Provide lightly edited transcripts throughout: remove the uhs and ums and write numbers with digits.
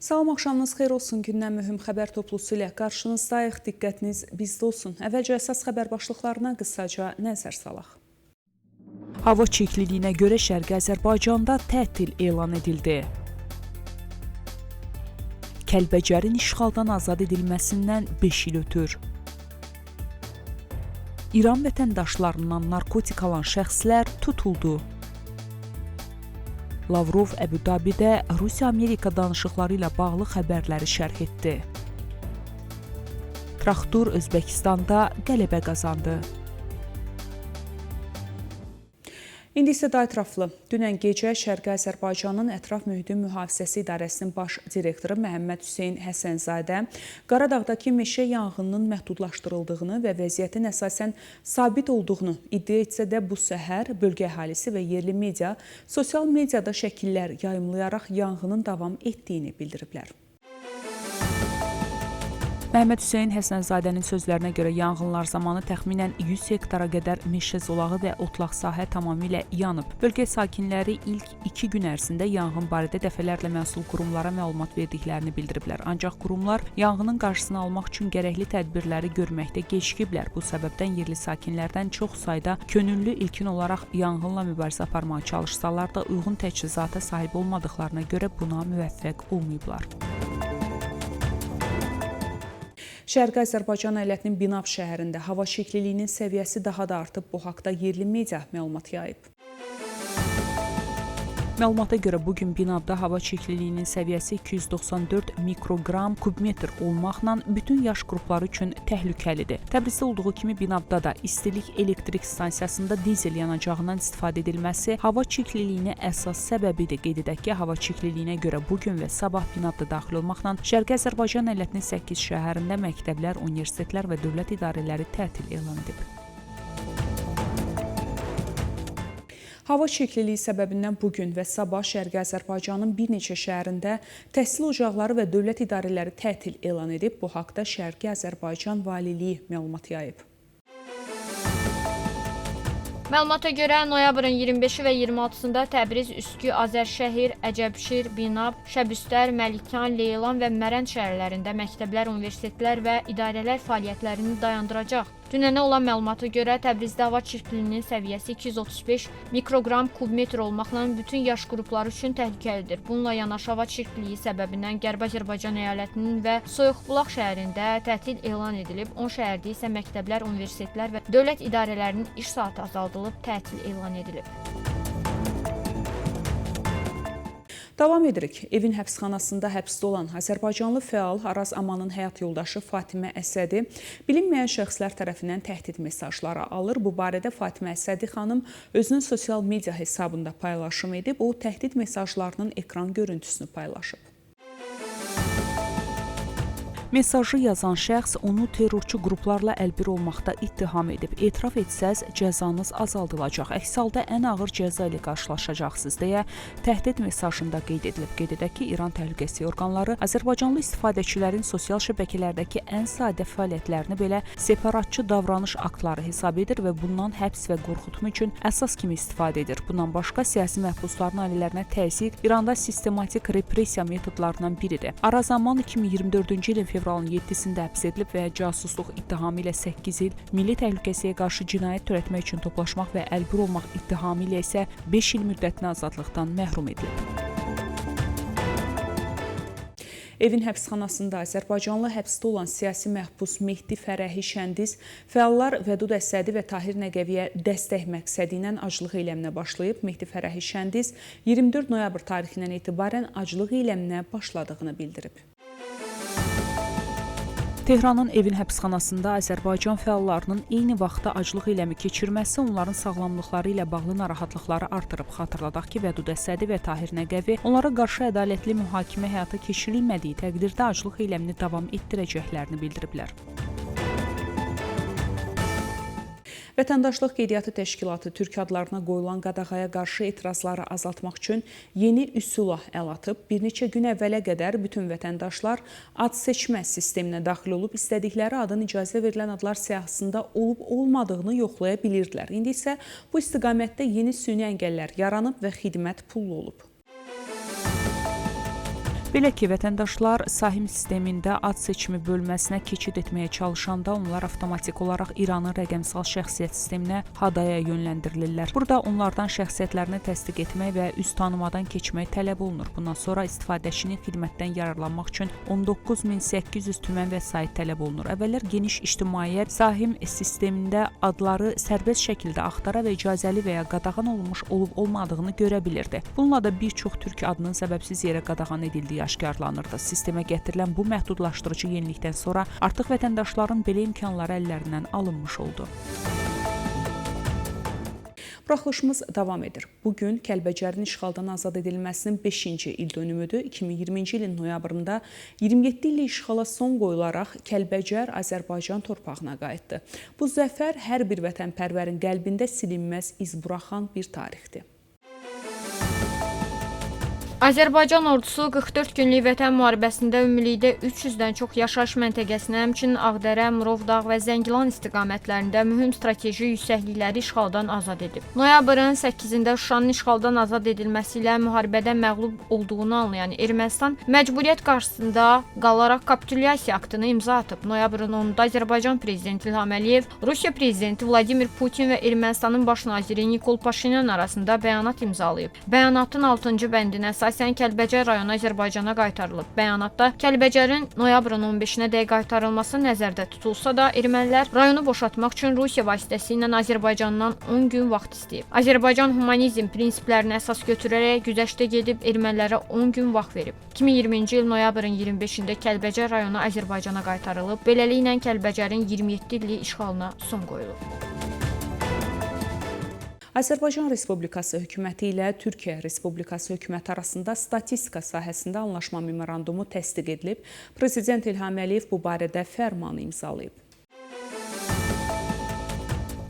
Salam, axşamınız xeyir olsun. Gündən mühüm xəbər toplusu ilə qarşınızdayıq. Diqqətiniz bizdə olsun. Əvvəlcə əsas xəbər başlıqlarına qısaca nəzər salaq. Hava çirkliliyinə görə Şərqi Azərbaycanda tətil elan edildi. Kəlbəcərin işğaldan azad edilməsindən 5 il ötür. İran vətəndaşlarından narkotik alan şəxslər tutuldu. Lavrov Əbu-Dabidə Rusiya-Amerika danışıqları ilə bağlı xəbərləri şərh etdi. Traktor Özbəkistanda qələbə qazandı. İndi isə daha ətraflı. Dünən gecə Şərqi Azərbaycanın Ətraf Mühitin Mühafizəsi İdarəsinin baş direktoru Məhəmməd Hüseyn Həsənzadə Qaradağdakı meşə yanğınının məhdudlaşdırıldığını və vəziyyətin əsasən sabit olduğunu iddia etsə də bu səhər bölgə əhalisi və yerli media sosial mediada şəkillər yayımlayaraq yanğının davam etdiyini bildiriblər. Məhəmməd Hüseyn Həsənzadənin sözlərinə görə yanğınlar zamanı təxminən 100 hektara qədər meşə zolağı və otlaq sahə tamamilə yanıb. Bölgə sakinləri ilk 2 gün ərzində yanğın barədə dəfələrlə məsul qurumlara məlumat verdiklərini bildiriblər. Ancaq qurumlar yanğının qarşısını almaq üçün gərəkli tədbirləri görməkdə gecikiblər. Bu səbəbdən yerli sakinlərdən çox sayda könüllü ilkin olaraq yanğınla mübarizə aparmağa çalışsalar da uyğun təchizata sahib olmadıqlarına görə buna müvəffəq olmayıblar. Şərqi Azərbaycan əyalətinin Binab şəhərində hava çirkliliyinin səviyyəsi daha da artıb. Bu haqda yerli media məlumat yayıb. Məlumata görə bugün Binabda hava çirkliliyinin səviyyəsi 294 mikroqram kubmetr olmaqla bütün yaş qrupları üçün təhlükəlidir. Təbrizdə olduğu kimi Binabda da istilik elektrik stansiyasında dizel yanacağından istifadə edilməsi hava çirkliliyinin əsas səbəbidir. Qeyd edək ki, hava çirkliliyinə görə bugün və sabah Binabda daxil olmaqla Şərqi Azərbaycan əyalətinin 8 şəhərində məktəblər, universitetlər və dövlət idarələri tətil elan edib. Hava çirkliliyi səbəbindən bugün və sabah Şərqi Azərbaycanın bir neçə şəhərində təhsil ocaqları və dövlət idarələri tətil elan edib. Bu haqda Şərqi Azərbaycan Valiliyi məlumat yayıb. Məlumata görə noyabrın 25-i və 26-sında Təbriz, Üskü, Azərşəhər, Əcəbşir, Binab, Şəbüstər, Məlikan, Leylan və Mərənd şəhərlərində məktəblər, universitetlər və idarələr fəaliyyətlərini dayandıracaq. Dünənə olan məlumata görə Təbrizdə hava çirkliliyinin səviyyəsi 235 mikroqram kubmetr olmaqla bütün yaş qrupları üçün təhlükəlidir. Bununla yanaşı hava çirkliliyi səbəbindən Qərbi Azərbaycan əyalətinin və Soyuqbulaq şəhərində tətil elan edilib. 10 şəhərdə isə məktəblər, universitetlər və dövlət idarələrinin iş saatı azaldılıb, tətil elan edilib. Davam edirik. Evin həbsxanasında həbsdə olan Azərbaycanlı fəal Araz Amanın həyat yoldaşı Fatimə Əsədi bilinməyən şəxslər tərəfindən təhdid mesajları alır. Bu barədə Fatimə Əsədi xanım özünün sosial media hesabında paylaşım edib. O, təhdid mesajlarının ekran görüntüsünü paylaşıb. Mesajı yazan şəxs onu terrorçu qruplarla əlbir olmaqda ittiham edib. Etiraf etsəz cəzanız azaldılacaq. Əks halda ən ağır cəza ilə qarşılaşacaqsınız deyə təhdid mesajında qeyd edilib. Qeyd edək ki, İran təhlükəsizlik orqanları Azərbaycanlı istifadəçilərin sosial şəbəkələrdəki ən sadə fəaliyyətlərini belə separatçı davranış aktları hesab edir və bundan həbs və qorxutma üçün əsas kimi istifadə edir. Bundan başqa siyasi məhbusların ailələrinə təzyiq İranda sistematik repressiya metodlarından biridir. Araz Aman 2024-cü ilin fevralın 7-sində həbs edilib və casusluq ittihamı ilə 8 il, milli təhlükəsizliyə qarşı cinayət törətmək üçün toplaşmaq və əlbir olmaq ittihamı ilə isə 5 il müddətinə azadlıqdan məhrum edilib. Evin həbsxanasında Azərbaycanlı həbsdə olan siyasi məhbus Mehdi Fərəhi Şəndiz fəallar Vədud Əsədi və Tahir Nəqəviyə dəstək məqsədi ilə aclıq eyləminə başlayıb. Mehdi Fərəhi Şəndiz 24 noyabr tarixindən etibarən aclıq eyləminə başladığını bildirib. Tehranın evin həbsxanasında Azərbaycan fəallarının eyni vaxtda aclıq eyləmi keçirməsi onların sağlamlıqları ilə bağlı narahatlıqları artırıb. Xatırladaq ki, Vədud Əsədi və Tahir Nəqəvi onlara qarşı ədalətli mühakimə həyata keçirilmədiyi təqdirdə aclıq eyləmini davam etdirəcəklərini bildiriblər. Vətəndaşlıq Qeydiyyatı Təşkilatı Türk adlarına qoyulan qadağaya qarşı etirazları azaltmaq üçün yeni üsula əl atıb. Bir neçə gün əvvələ qədər bütün vətəndaşlar ad seçmə sisteminə daxil olub, istədikləri adın icazə verilən adlar siyahısında olub-olmadığını yoxlaya bilirdilər. İndi isə bu istiqamətdə yeni süni əngəllər yaranıb və xidmət pullu olub. Belə ki, vətəndaşlar sahim sistemində ad seçimi bölməsinə keçid etməyə çalışanda onlar avtomatik olaraq İranın rəqəmsal şəxsiyyət sisteminə HADA-ya yönləndirilirlər. Burada onlardan şəxsiyyətlərini təsdiq etmək və üz tanımadan keçmək tələb olunur. Bundan sonra istifadəçinin xidmətdən yararlanmaq üçün 19.800 tümən vəsait tələb olunur. Əvvəllər geniş ictimaiyyət sahim sistemində adları sərbəst şəkildə axtara və icazəli və ya qadağan olunmuş olub-olmadığını görə bilirdi. Bununla da bir çox türk adının səbəbsiz yerə qadağan edildiyi aşkarlanırdı. Sistemə gətirilən bu məhdudlaşdırıcı yenilikdən sonra artıq vətəndaşların belə imkanları əllərindən alınmış oldu. Buraxılışımız davam edir. Bugün Kəlbəcərin işğaldan azad edilməsinin 5-ci ildönümüdür. 2020-ci ilin noyabrında 27 illik işğala son qoyularaq Kəlbəcər Azərbaycan torpağına qayıtdı. Bu zəfər hər bir vətənpərvərin qəlbində silinməz iz buraxan bir tarixdir. Azərbaycan ordusu 44 günlük vətən müharibəsində ümumilikdə 300-dən çox yaşayış məntəqəsini, həmçinin Ağdərə, Murovdağ və Zəngilan istiqamətlərində mühüm strateji yüksəklikləri işğaldan azad edib. Noyabrın 8-də Şuşanın işğaldan azad edilməsi ilə müharibədə məğlub olduğunu anlayan Ermənistan məcburiyyət qarşısında qalaraq kapitulyasiya aktını imza atıb. Noyabrın 10-da Azərbaycan prezidenti İlham Əliyev, Rusiya prezidenti Vladimir Putin və Ermənistanın baş naziri Nikol Paşinyan arasında bəyanat imzalayıb. Bəyanatın 6-cı bəndinə əsasən Kəlbəcər rayonu Azərbaycana qaytarılıb. Bəyanatda Kəlbəcərin noyabrın 15-nədək qaytarılması nəzərdə tutulsa da, ermənilər rayonu boşaltmaq üçün Rusiya vasitəsilə Azərbaycandan 10 gün vaxt istəyib. Azərbaycan humanizm prinsiplərini əsas götürərək güzəştə gedib ermənilərə 10 gün vaxt verib. 2020-ci il noyabrın 25-də Kəlbəcər rayonu Azərbaycana qaytarılıb. Beləliklə Kəlbəcərin 27 illik işğalına son qoyulub. Azərbaycan Respublikası hökuməti ilə Türkiyə Respublikası hökuməti arasında statistika sahəsində anlaşma memorandumu təsdiq edilib. Prezident İlham Əliyev bu barədə fərmanı imzalayıb.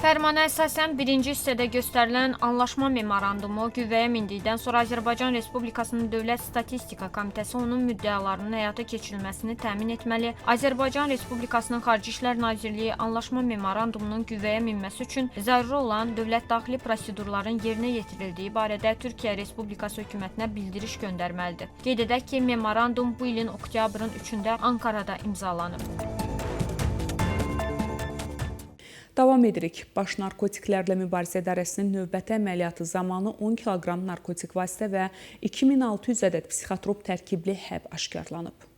Fərmana əsasən birinci hissədə göstərilən anlaşma memorandumu qüvvəyə mindikdən sonra Azərbaycan Respublikasının Dövlət Statistika Komitəsi onun müddəalarının həyata keçirilməsini təmin etməli. Azərbaycan Respublikasının Xarici İşlər Nazirliyi anlaşma memorandumunun qüvvəyə minməsi üçün zəruri olan dövlət daxili prosedurların yerinə yetirildiyi barədə Türkiyə Respublikası hökumətinə bildiriş göndərməlidir. Qeyd edək ki, memorandum bu ilin oktyabrın 3-də Ankarada imzalanıb. Davam edirik. Baş Narkotiklərlə Mübarizə İdarəsinin növbəti əməliyyatı zamanı 10 kiloqram narkotik vasitə və 2600 ədəd psixotrop tərkibli həb aşkarlanıb.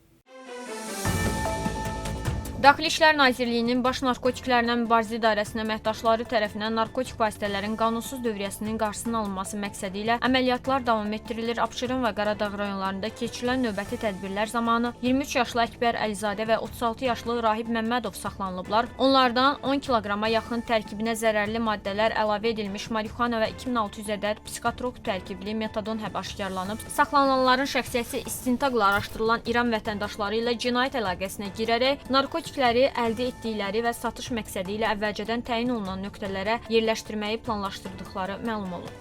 Daxili İşlər Nazirliyinin Baş Narkotiklərlə Mübarizə İdarəsinin əməkdaşları tərəfindən narkotik vasitələrin qanunsuz dövriyyəsinin qarşısının alınması məqsədi ilə əməliyyatlar davam etdirilir. Abşeron və Qaradağ rayonlarında keçirilən növbəti tədbirlər zamanı 23 yaşlı Əkbər Əlizadə və 36 yaşlı Rahib Məmmədov saxlanılıblar. Onlardan 10 kiloqrama yaxın tərkibinə zərərli maddələr əlavə edilmiş marixuana və 2600 ədəd psixotrop tərkibli metadon həb aşkarlanıb. Saxlanılanların şəxsiyyəti istintaqla araşdırılan İran vətəndaşları ilə cinayət əlaqəsinə girərək narkotik əldə etdikləri və satış məqsədi ilə əvvəlcədən təyin olunan nöqtələrə yerləşdirməyi planlaşdırdıqları məlum olub.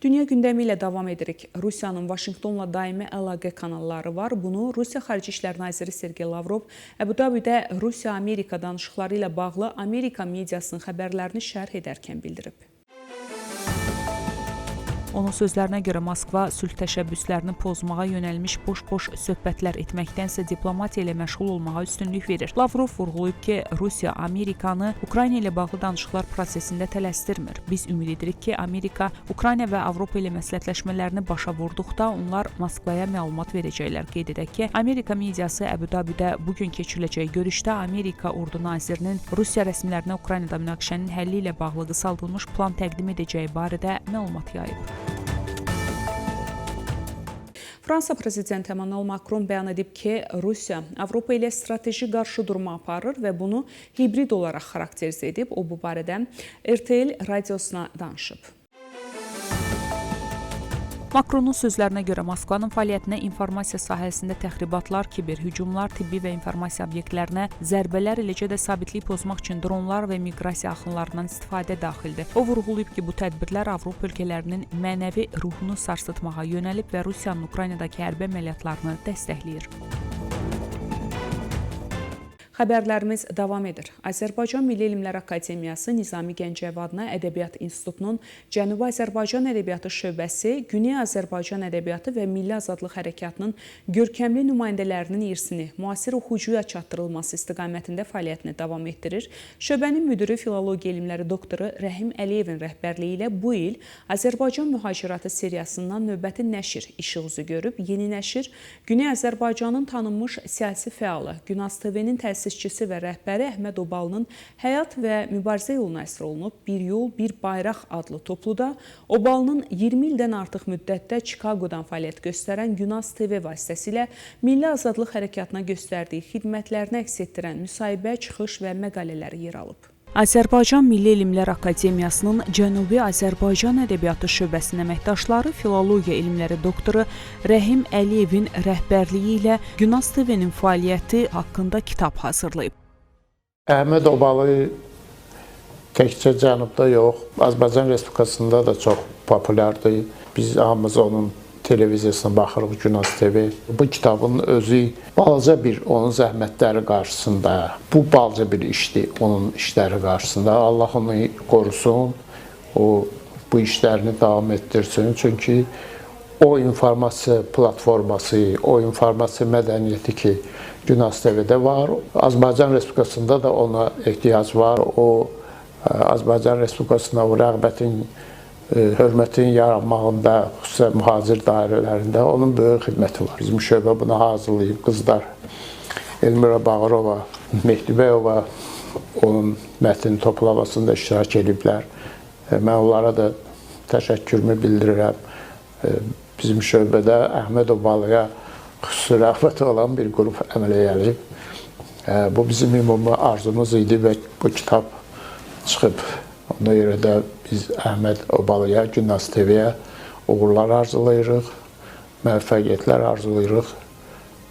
Dünya gündəmi ilə davam edirik. Rusiyanın Vaşinqtonla daimi əlaqə kanalları var. Bunu Rusiya Xarici İşlər Naziri Sergey Lavrov Əbu-Dabidə Rusiya-Amerika danışıqları ilə bağlı Amerika mediasının xəbərlərini şərh edərkən bildirib. Onun sözlərinə görə Moskva sülh təşəbbüslərini pozmağa yönəlmiş boş-boş söhbətlər etməkdənsə diplomatiya ilə məşğul olmağa üstünlük verir. Lavrov vurğulayıb ki, Rusiya Amerikanı Ukrayna ilə bağlı danışıqlar prosesində tələsdirmir. Biz ümid edirik ki, Amerika Ukrayna və Avropa ilə məsləhətləşmələrini başa vurduqda onlar Moskvaya məlumat verəcəklər. Qeyd edək ki, Amerika mediası Əbu-Dabidə bugün keçiriləcək görüşdə Amerika ordu nazirinin Rusiya rəsmilərinə Ukraynada münaqişənin həlli ilə bağlı qısaldılmış plan təqdim edəcəyi barədə məlumat yayıb. Fransa prezidenti Emmanuel Macron bəyan edib ki, Rusiya Avropa ilə strateji qarşıdurma aparır və bunu hibrid olaraq xarakterizə edib. O bu barədə RTL radiosuna danışıb. Macronun sözlərinə görə Moskvanın fəaliyyətinə informasiya sahəsində təxribatlar, kiberhücumlar, tibbi və informasiya obyektlərinə zərbələr, eləcə də sabitlik pozmaq üçün dronlar və miqrasiya axınlarından istifadə daxildir. O vurğulayıb ki, bu tədbirlər Avropa ölkələrinin mənəvi ruhunu sarsıtmağa yönəlib və Rusiyanın Ukraynadakı hərbi əməliyyatlarını dəstəkləyir. Xəbərlərimiz davam edir. Azərbaycan Milli Elmlər Akademiyası Nizami Gəncəyev adına Ədəbiyyat İnstitutunun Cənubi Azərbaycan Ədəbiyyatı şöbəsi Güney Azərbaycan Ədəbiyyatı və Milli Azadlıq Hərəkatının görkəmli nümayəndələrinin irsini müasir oxucuya çatdırılması istiqamətində fəaliyyətini davam etdirir. Şöbənin müdiri Filologiya elmləri doktoru Rəhim Əliyevin rəhbərliyi ilə bu il Azərbaycan mühaciratı seriyasından növbəti nəşr işıq üzü görüb. Yeni nəşr Güney Azərbaycanın tanınmış siyasi fəalı, Günas TV-nin təsisçisi və rəhbəri Əhməd Obalının həyat və mübarizə yoluna əsr olunub. Bir yol, bir bayraq adlı topluda Obalının 20 ildən artıq müddətdə Çikaqodan fəaliyyət göstərən Günas TV vasitəsilə Milli Azadlıq Hərəkatına göstərdiyi xidmətlərini əks etdirən müsahibə, çıxış və məqalələri yer alıb. Azərbaycan Milli Elmlər Akademiyasının Cənubi Azərbaycan Ədəbiyyatı şöbəsinin əməkdaşları Filologiya elmləri doktoru Rəhim Əliyevin rəhbərliyi ilə Günas TV-nin fəaliyyəti haqqında kitab hazırlayıb. Əhməd Obalı təkcə Cənubda yox, Azərbaycan Respublikasında da çox populyardır. Biz hamımız onun televiziyasına baxırıq, Günas TV. Bu kitabın özü balaca bir onun zəhmətləri qarşısında, bu balaca bir işdir onun işləri qarşısında. Allah onu qorusun, o bu işlərini davam etdirsin. Çünki o informasiya platforması, o informasiya mədəniyyəti ki, Günas TV-də var. Azərbaycan Respublikasında da ona ehtiyac var. O Azərbaycan Respublikasına o rəğbətin, hörmətin yaranmağında, xüsusən mühacir dairələrində onun böyük xidməti var. Bizim şöbə buna hazırlayıb, qızlar Elmira Bağırova, Mehdibəyova onun mətn toplamasında iştirak ediblər. Mən onlara da təşəkkürümü bildirirəm. Bizim şöbədə Əhməd Obalıya xüsusi rəğbəti olan bir qrup əmələ gəlib. Bu bizim ümumi arzumuz idi və bu kitab çıxıb. Ona görə də biz Əhməd Obalıya, Günas TV-yə uğurlar arzulayırıq, müvəffəqiyyətlər arzulayırıq.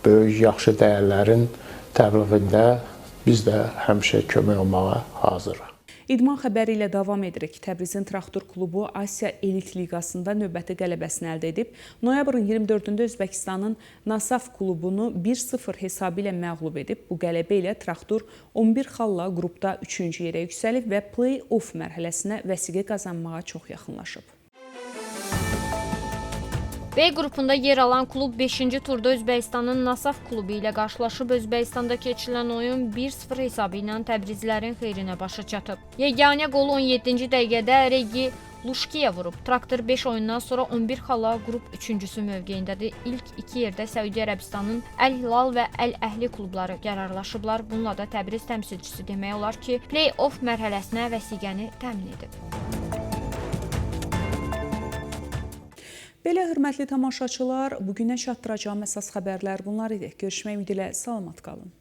Böyük, yaxşı dəyərlərin təbliğində biz də həmişə kömək olmağa hazırıq. İdman xəbəri ilə davam edirik. Təbrizin Traktor klubu Asiya Elit Liqasında növbəti qələbəsini əldə edib. Noyabrın 24-də Özbəkistanın Nasaf klubunu 1-0 hesabı ilə məğlub edib. Bu qələbə ilə Traktor 11 xalla qrupda 3-cü yerə yüksəlib və play-off mərhələsinə vəsiqə qazanmağa çox yaxınlaşıb. B qrupunda yer alan klub 5-ci turda Özbəkistanın Nasaf klubu ilə qarşılaşıb. Özbəkistanda keçirilən oyun 1-0 hesabı ilə Təbrizlilərin xeyrinə başa çatıb. Yeganə qolu 17-ci dəqiqədə Regi Luşkiyə vurub. Traktor 5 oyundan sonra 11 xalla qrup 3-cüsü mövqeyindədir. İlk 2 yerdə Səudiyyə Ərəbistanının Əl-Hilal və Əl-Əhli klubları qərarlaşıblar. Bununla da Təbriz təmsilçisi demək olar ki, play-off mərhələsinə vəsiqəni təmin edib. Belə hörmətli tamaşaçılar, bugünə çatdıracağım əsas xəbərlər bunlar idi. Görüşmək ümidi ilə salamat qalın.